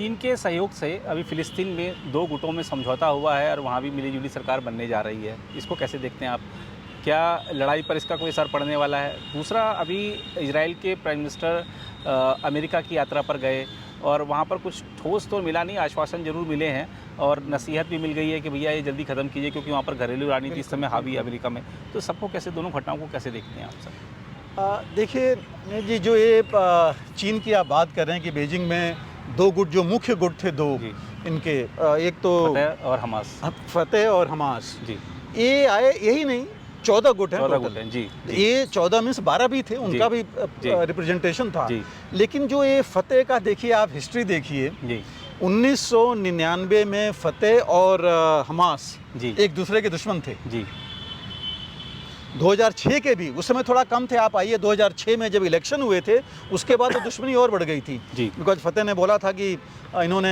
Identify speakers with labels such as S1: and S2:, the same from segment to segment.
S1: चीन के सहयोग से अभी फ़िलिस्तीन में 2 गुटों में समझौता हुआ है और वहाँ भी मिली-जुली सरकार बनने जा रही है। इसको कैसे देखते हैं आप? क्या लड़ाई पर इसका कोई असर पड़ने वाला है? दूसरा, अभी इजराइल के प्राइम मिनिस्टर अमेरिका की यात्रा पर गए और वहाँ पर कुछ ठोस तो मिला नहीं, आश्वासन ज़रूर मिले हैं और नसीहत भी मिल गई है कि भैया ये जल्दी ख़त्म कीजिए क्योंकि वहाँ पर घरेलू राजनीति इस समय हावी है अमेरिका में। तो सबको कैसे, दोनों घटनाओं को कैसे देखते हैं आप सब?
S2: देखिए जी, जो ये चीन की आप बात कर रहे हैं कि बीजिंग में 2 गुट, जो मुख्य गुट थे 2
S1: जी।
S2: इनके, एक तो
S1: फतह और हमास।
S2: फतेह और हमास,
S1: जी।
S2: ये आए, यही नहीं 14 गुट हैं
S1: 14
S2: टोटल।
S1: गुट हैं। जी, जी।
S2: ये 14 में से 12 भी थे, उनका भी
S1: जी।
S2: रिप्रेजेंटेशन था।
S1: जी।
S2: लेकिन जो ये फतेह का देखिए, आप हिस्ट्री देखिए,
S1: जी।
S2: 1999 में फतेह और हमास
S1: जी।
S2: एक दूसरे के दुश्मन थे।
S1: जी।
S2: 2006 के भी, उस समय थोड़ा कम थे। आप आइए 2006 में जब इलेक्शन हुए थे, उसके बाद तो दुश्मनी और बढ़ गई थी।
S1: जी।
S2: बिकॉज फतेह ने बोला था कि इन्होंने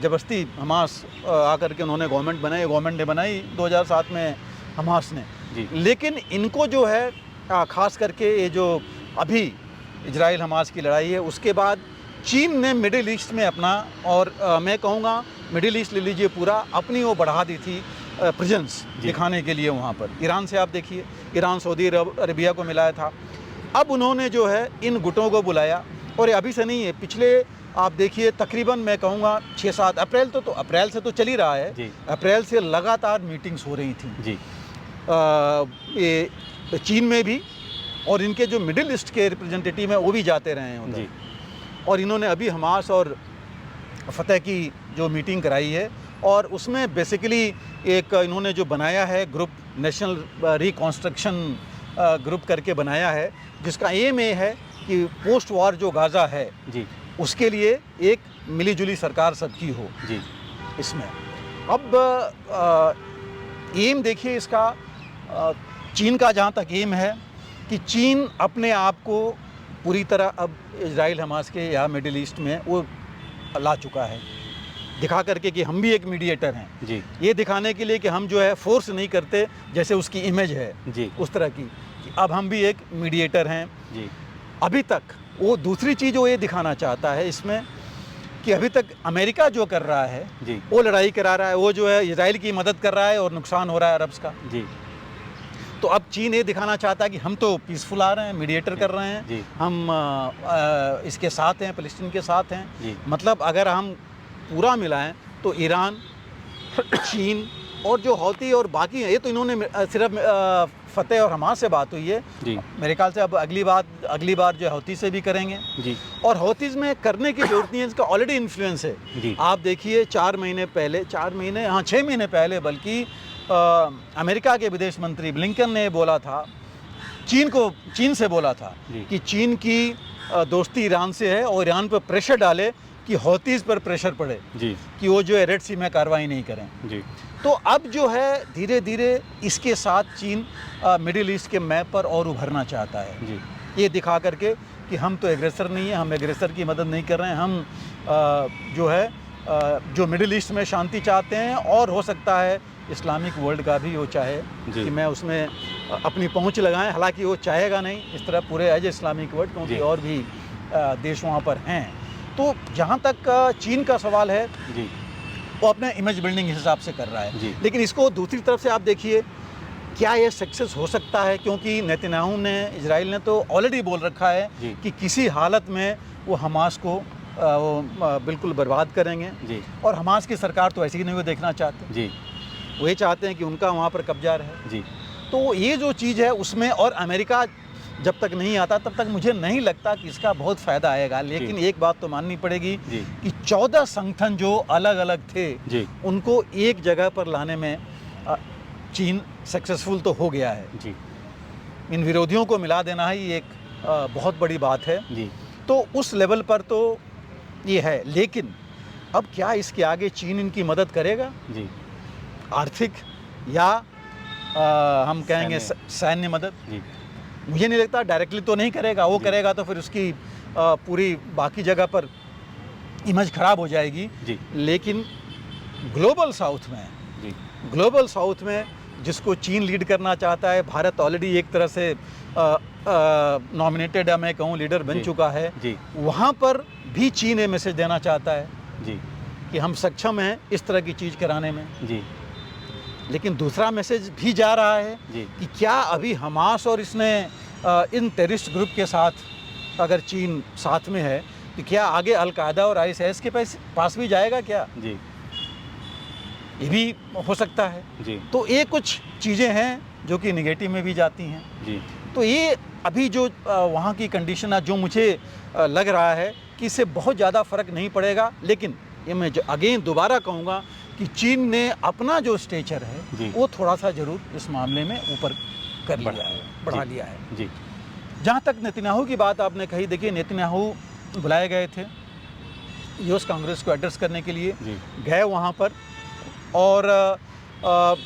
S2: ज़बरदस्ती हमास आकर के उन्होंने गवर्नमेंट बनाई, गवर्नमेंट ने बनाई 2007 में हमास ने।
S1: जी।
S2: लेकिन इनको जो है ख़ास करके ये जो अभी इजराइल हमास की लड़ाई है, उसके बाद चीन ने मिडिल ईस्ट में अपना, और मैं कहूँगा मिडिल ईस्ट ले लीजिए पूरा, अपनी वो बढ़ा दी थी प्रेजेंस दिखाने के लिए वहाँ पर। ईरान से आप देखिए, ईरान सऊदी अरबिया को मिलाया था। अब उन्होंने जो है इन गुटों को बुलाया, और ये अभी से नहीं है, पिछले आप देखिए तकरीबन मैं कहूँगा 6-7 अप्रैल तो अप्रैल से तो चल ही रहा है।
S1: जी।
S2: अप्रैल से लगातार मीटिंग्स हो रही थी।
S1: जी।
S2: ये चीन में भी, और इनके जो मिडिल ईस्ट के रिप्रेजेंटेटिव हैं वो भी जाते रहे हैं उधर।
S1: जी।
S2: और इन्होंने अभी हमास और फतेह की जो मीटिंग कराई है, और उसमें बेसिकली एक इन्होंने जो बनाया है ग्रुप, नेशनल रिकॉन्स्ट्रक्शन ग्रुप करके बनाया है, जिसका एम ये है कि पोस्ट वॉर जो गाज़ा है
S1: जी।
S2: उसके लिए एक मिलीजुली सरकार सबकी हो।
S1: जी।
S2: इसमें अब एम देखिए इसका, चीन का जहाँ तक एम है कि चीन अपने आप को पूरी तरह अब इजराइल हमास के या मिडिल ईस्ट में वो ला चुका है, दिखा करके कि हम भी एक मीडिएटर हैं।
S1: जी।
S2: ये दिखाने के लिए कि हम जो है फोर्स नहीं करते जैसे उसकी इमेज है
S1: जी।
S2: उस तरह की, कि अब हम भी एक मीडिएटर हैं।
S1: जी।
S2: अभी तक वो दूसरी चीज़ वो ये दिखाना चाहता है इसमें कि अभी तक अमेरिका जो कर रहा है
S1: जी।
S2: वो लड़ाई करा रहा है, वो जो है इजराइल की मदद कर रहा है और नुकसान हो रहा है अरब्स का।
S1: जी।
S2: तो अब चीन ये दिखाना चाहता है कि हम तो पीसफुल आ रहे हैं, मीडिएटर कर रहे हैं।
S1: जी।
S2: हम इसके साथ हैं, फ़लस्तीन के साथ हैं।
S1: जी।
S2: मतलब अगर हम पूरा मिलाएं तो ईरान, चीन और जो हौती और बाकी हैं, ये तो इन्होंने सिर्फ फतेह और हमास से बात हुई है।
S1: जी।
S2: मेरे ख्याल से अब अगली बार जो हौती से भी करेंगे।
S1: जी।
S2: और हौतीज़ में करने की जरूरत नहीं है, इसका ऑलरेडी इन्फ्लुएंस है।
S1: जी।
S2: आप देखिए 6 महीने पहले बल्कि अमेरिका के विदेश मंत्री ब्लिंकन ने बोला था, चीन से बोला था कि चीन की दोस्ती ईरान से है और ईरान पर प्रेशर डाले कि हौतीज़ पर प्रेशर पड़े
S1: जी।
S2: कि वो जो है रेड सी में कार्रवाई नहीं करें।
S1: जी।
S2: तो अब जो है धीरे धीरे इसके साथ चीन मिडिल ईस्ट के मैप पर और उभरना चाहता है।
S1: जी।
S2: ये दिखा करके कि हम तो एग्रेसर नहीं है, हम एग्रेसर की मदद नहीं कर रहे हैं, हम जो है जो मिडिल ईस्ट में शांति चाहते हैं, और हो सकता है इस्लामिक वर्ल्ड का भी वो चाहे कि मैं उसमें अपनी पहुंच लगाएं। हालांकि वो चाहेगा नहीं इस तरह पूरे एज इस्लामिक वर्ल्ड, क्योंकि और भी देश वहाँ पर हैं। तो जहाँ तक चीन का सवाल है
S1: जी।
S2: वो अपने इमेज बिल्डिंग हिसाब से कर रहा है।
S1: जी।
S2: लेकिन इसको दूसरी तरफ से आप देखिए, क्या ये सक्सेस हो सकता है? क्योंकि नेतन्याहू ने, इजराइल ने तो ऑलरेडी बोल रखा है कि किसी हालत में वो हमास को बिल्कुल बर्बाद करेंगे।
S1: जी।
S2: और हमास की सरकार तो ऐसे ही नहीं वो देखना चाहते।
S1: जी।
S2: वो ये चाहते हैं कि उनका वहाँ पर कब्जा रहे।
S1: जी।
S2: तो ये जो चीज़ है उसमें, और अमेरिका जब तक नहीं आता तब तक मुझे नहीं लगता कि इसका बहुत फ़ायदा आएगा। लेकिन एक बात तो माननी पड़ेगी कि 14 संगठन जो अलग अलग थे उनको एक जगह पर लाने में चीन सक्सेसफुल तो हो गया है।
S1: जी।
S2: इन विरोधियों को मिला देना ही एक बहुत बड़ी बात है।
S1: जी। तो
S2: उस लेवल पर तो ये है। लेकिन अब क्या इसके आगे चीन इनकी मदद करेगा? जी। आर्थिक या हम कहेंगे सैन्य मदद? जी। मुझे नहीं लगता, डायरेक्टली तो नहीं करेगा। वो करेगा तो फिर उसकी पूरी बाकी जगह पर इमेज खराब हो जाएगी। जी। लेकिन ग्लोबल साउथ में जिसको चीन लीड करना चाहता है, भारत ऑलरेडी एक तरह से नॉमिनेटेड मैं कहूँ लीडर बन चुका है। जी। वहाँ पर भी चीन ये मैसेज देना चाहता है
S1: जी
S2: कि हम सक्षम हैं इस तरह की चीज़ कराने में।
S1: जी
S2: लेकिन दूसरा मैसेज भी जा रहा है
S1: जी
S2: कि क्या अभी हमास और इसने इन टेररिस्ट ग्रुप के साथ अगर चीन साथ में है तो क्या आगे अलकायदा और आईएसआईएस के पास भी जाएगा क्या?
S1: जी
S2: ये भी हो सकता है।
S1: जी
S2: तो ये कुछ चीज़ें हैं जो कि निगेटिव में भी जाती हैं।
S1: जी
S2: तो ये अभी जो वहाँ की कंडीशन है, जो मुझे लग रहा है कि इससे बहुत ज़्यादा फ़र्क नहीं पड़ेगा। लेकिन ये मैं अगेन दोबारा कहूँगा कि चीन ने अपना जो स्टेचर
S1: जी।
S2: है वो थोड़ा सा ज़रूर इस मामले में ऊपर कर लिया है, बढ़ा
S1: जी।
S2: लिया है।
S1: जी
S2: जहाँ तक नेतन्याहू की बात आपने कही, देखिए नेतन्याहू बुलाए गए थे यूएस कांग्रेस को एड्रेस करने के लिए,
S1: जी
S2: गए वहाँ पर और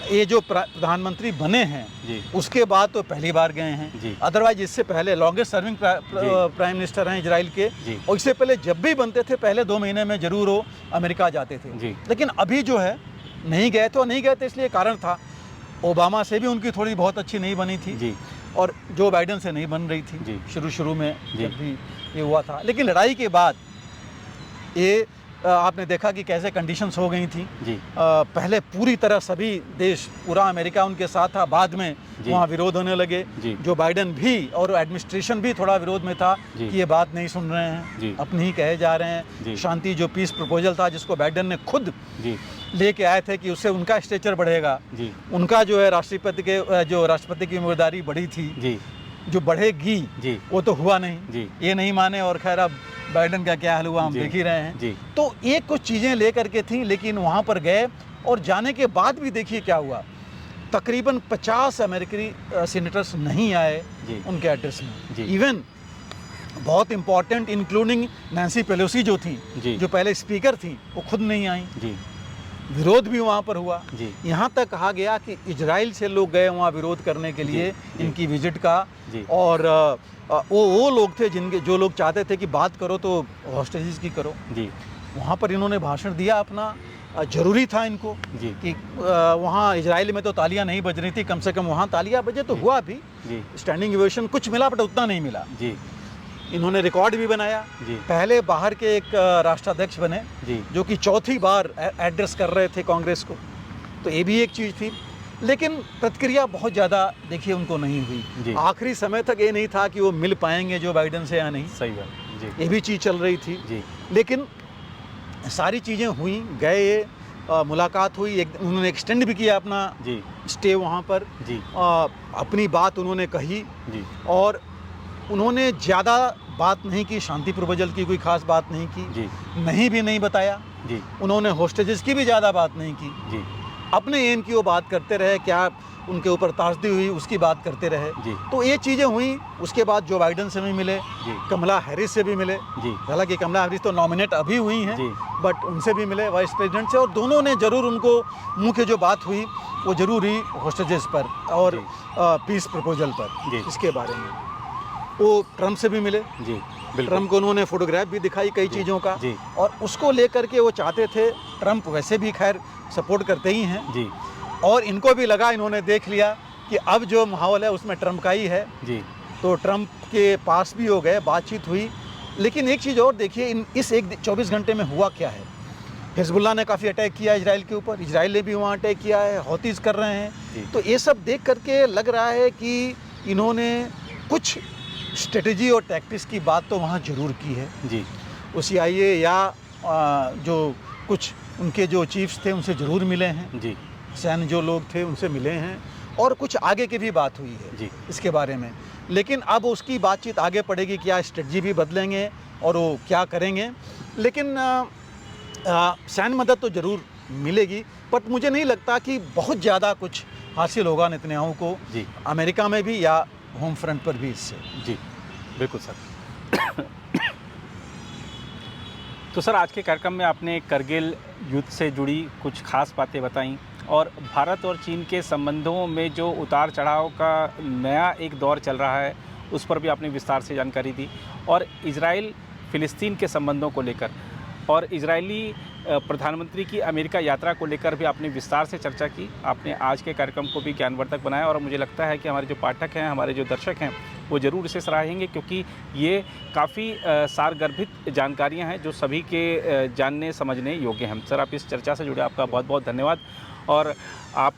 S2: ये जो प्रधानमंत्री बने हैं
S1: जी
S2: उसके बाद तो पहली बार गए हैं।
S1: जी
S2: अदरवाइज इससे पहले लॉन्गेस्ट सर्विंग प्राइम मिनिस्टर हैं इजराइल के,
S1: जी
S2: और इससे पहले जब भी बनते थे पहले 2 महीने में जरूर वो अमेरिका जाते थे।
S1: जी
S2: लेकिन अभी जो है नहीं गए तो नहीं गए थे, इसलिए कारण था ओबामा से भी उनकी थोड़ी बहुत अच्छी नहीं बनी थी
S1: जी
S2: और जो बाइडन से नहीं बन रही थी
S1: जी।
S2: शुरू में
S1: जी।
S2: जब भी ये हुआ था। लेकिन लड़ाई के बाद ये आपने देखा कि कैसे कंडीशंस हो गई थी।
S1: जी
S2: पहले पूरी तरह सभी देश, पूरा अमेरिका उनके साथ था, बाद में
S1: जी।
S2: वहाँ विरोध होने लगे।
S1: जी
S2: जो बाइडन भी और एडमिनिस्ट्रेशन भी थोड़ा विरोध में था
S1: जी।
S2: कि ये बात नहीं सुन रहे हैं,
S1: जी।
S2: अपनी ही कहे जा रहे
S1: जी।
S2: हैं। शांति जो पीस प्रपोजल था जिसको बाइडन ने खुद
S1: जी
S2: लेके आए थे कि उससे उनका स्टेचर बढ़ेगा,
S1: जी
S2: उनका जो है राष्ट्रपति की जिम्मेदारी बढ़ी थी,
S1: जी
S2: जो बढ़ेगी
S1: जी
S2: वो तो हुआ नहीं,
S1: जी
S2: ये नहीं माने। और खैर अब बाइडन का क्या हाल हुआ हम
S1: जी।
S2: देख ही रहे हैं।
S1: जी
S2: तो ये कुछ चीज़ें लेकर के थी, लेकिन वहाँ पर गए और जाने के बाद भी देखिए क्या हुआ। तकरीबन 50 अमेरिकी सीनेटर्स नहीं आए
S1: जी
S2: उनके एड्रेस में।
S1: जी।
S2: इवन बहुत इंपॉर्टेंट इंक्लूडिंग नैन्सी पेलोसी जो थी,
S1: जी
S2: जो पहले स्पीकर थी, वो खुद नहीं आई।
S1: जी
S2: विरोध भी वहाँ पर हुआ।
S1: जी
S2: यहाँ तक कहा गया कि इजराइल से लोग गए वहाँ विरोध करने के लिए
S1: जी।
S2: इनकी विजिट का।
S1: जी
S2: और वो लोग थे जो लोग चाहते थे कि बात करो तो हॉस्टेजेस की करो।
S1: जी
S2: वहाँ पर इन्होंने भाषण दिया अपना। जरूरी था इनको
S1: जी
S2: कि वहाँ इजराइल में तो तालियां नहीं बज रही थी, कम से कम वहाँ तालियां बजे तो हुआ भी।
S1: जी
S2: स्टैंडिंग ओवेशन कुछ मिला बट उतना नहीं मिला।
S1: जी
S2: इन्होंने रिकॉर्ड भी बनाया।
S1: जी
S2: पहले बाहर के एक राष्ट्राध्यक्ष बने
S1: जी
S2: जो कि चौथी बार एड्रेस कर रहे थे कांग्रेस को, तो ये भी एक चीज़ थी। लेकिन प्रतिक्रिया बहुत ज़्यादा देखिए उनको नहीं
S1: जी।
S2: हुई। आखिरी समय तक ये नहीं था कि वो मिल पाएंगे जो बाइडन से या नहीं,
S1: सही बात। जी
S2: ये भी चीज़ चल रही थी।
S1: जी
S2: लेकिन सारी चीज़ें हुई, गए, मुलाकात हुई, उन्होंने एक्सटेंड भी किया अपना
S1: जी
S2: स्टे वहाँ पर।
S1: जी
S2: अपनी बात उन्होंने कही
S1: जी
S2: और उन्होंने ज़्यादा बात नहीं की, शांति प्रपोजल की कोई ख़ास बात नहीं की,
S1: जी
S2: नहीं भी नहीं बताया।
S1: जी
S2: उन्होंने होस्टेजेस की भी ज़्यादा बात नहीं की,
S1: जी
S2: अपने एम की वो बात करते रहे, क्या उनके ऊपर ताजदी हुई उसकी बात करते रहे।
S1: जी
S2: तो ये चीज़ें हुई। उसके बाद जो बाइडन से भी मिले,
S1: जी
S2: कमला हैरिस से भी मिले।
S1: जी
S2: हालांकि कमला हैरिस तो नॉमिनेट अभी हुई हैं,
S1: जी
S2: बट उनसे भी मिले वाइस प्रेसिडेंट से, और दोनों ने ज़रूर उनको मुँह की जो बात हुई वो ज़रूर ही होस्टेजेस पर और पीस प्रपोजल पर,
S1: जी।
S2: इसके बारे में। वो ट्रम्प से भी मिले।
S1: जी बिल्कुल।
S2: ट्रम्प को उन्होंने फोटोग्राफ भी दिखाई कई चीज़ों का,
S1: जी
S2: और उसको लेकर के वो चाहते थे। ट्रम्प वैसे भी खैर सपोर्ट करते ही हैं,
S1: जी
S2: और इनको भी लगा, इन्होंने देख लिया कि अब जो माहौल है उसमें ट्रम्प का ही है,
S1: जी
S2: तो ट्रम्प के पास भी हो गए, बातचीत हुई। लेकिन एक चीज़ और देखिए, इस 24 घंटे में हुआ क्या है। हिजबुल्लाह ने काफ़ी अटैक किया इजराइल के ऊपर, इजराइल ने भी वहाँ अटैक किया है, हौतीज़ कर रहे हैं।
S1: जी।
S2: तो ये सब देख करके लग रहा है कि इन्होंने कुछ स्ट्रेटजी और टैक्टिक्स की बात तो वहाँ ज़रूर की है।
S1: जी
S2: CIA या जो कुछ उनके जो चीफ्स थे उनसे ज़रूर मिले हैं,
S1: जी
S2: सैन्य जो लोग थे उनसे मिले हैं, और कुछ आगे की भी बात हुई है
S1: जी
S2: इसके बारे में। लेकिन अब उसकी बातचीत आगे पड़ेगी, क्या स्ट्रेटजी भी बदलेंगे और वो क्या करेंगे। लेकिन सैन्य मदद तो ज़रूर मिलेगी, बट मुझे नहीं लगता कि बहुत ज़्यादा कुछ हासिल होगा नेतन्याहू को,
S1: जी
S2: अमेरिका में भी या होम फ्रंट पर भी इससे।
S1: जी बिल्कुल सर। तो सर, आज के कार्यक्रम में आपने करगिल युद्ध से जुड़ी कुछ खास बातें बताई, और भारत और चीन के संबंधों में जो उतार चढ़ाव का नया एक दौर चल रहा है उस पर भी आपने विस्तार से जानकारी दी, और इजराइल फ़िलिस्तीन के संबंधों को लेकर और इजरायली प्रधानमंत्री की अमेरिका यात्रा को लेकर भी आपने विस्तार से चर्चा की। आपने आज के कार्यक्रम को भी ज्ञानवर्धक बनाया, और मुझे लगता है कि हमारे जो पाठक हैं, हमारे जो दर्शक हैं, वो ज़रूर इसे सराहेंगे, क्योंकि ये काफ़ी सारगर्भित जानकारियाँ हैं जो सभी के जानने समझने योग्य हैं। सर, आप इस चर्चा से जुड़े आपका बहुत बहुत धन्यवाद। और आप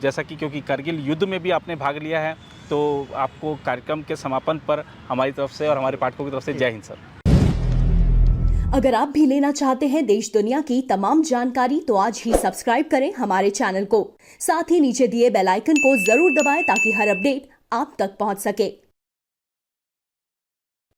S1: जैसा कि क्योंकि करगिल युद्ध में भी आपने भाग लिया है, तो आपको कार्यक्रम के समापन पर हमारी तरफ से और हमारे पाठकों की तरफ से जय हिंद सर।
S3: अगर आप भी लेना चाहते हैं देश दुनिया की तमाम जानकारी तो आज ही सब्सक्राइब करें हमारे चैनल को। साथ ही नीचे दिए बेल आइकन को जरूर दबाएं ताकि हर अपडेट आप तक पहुंच सके।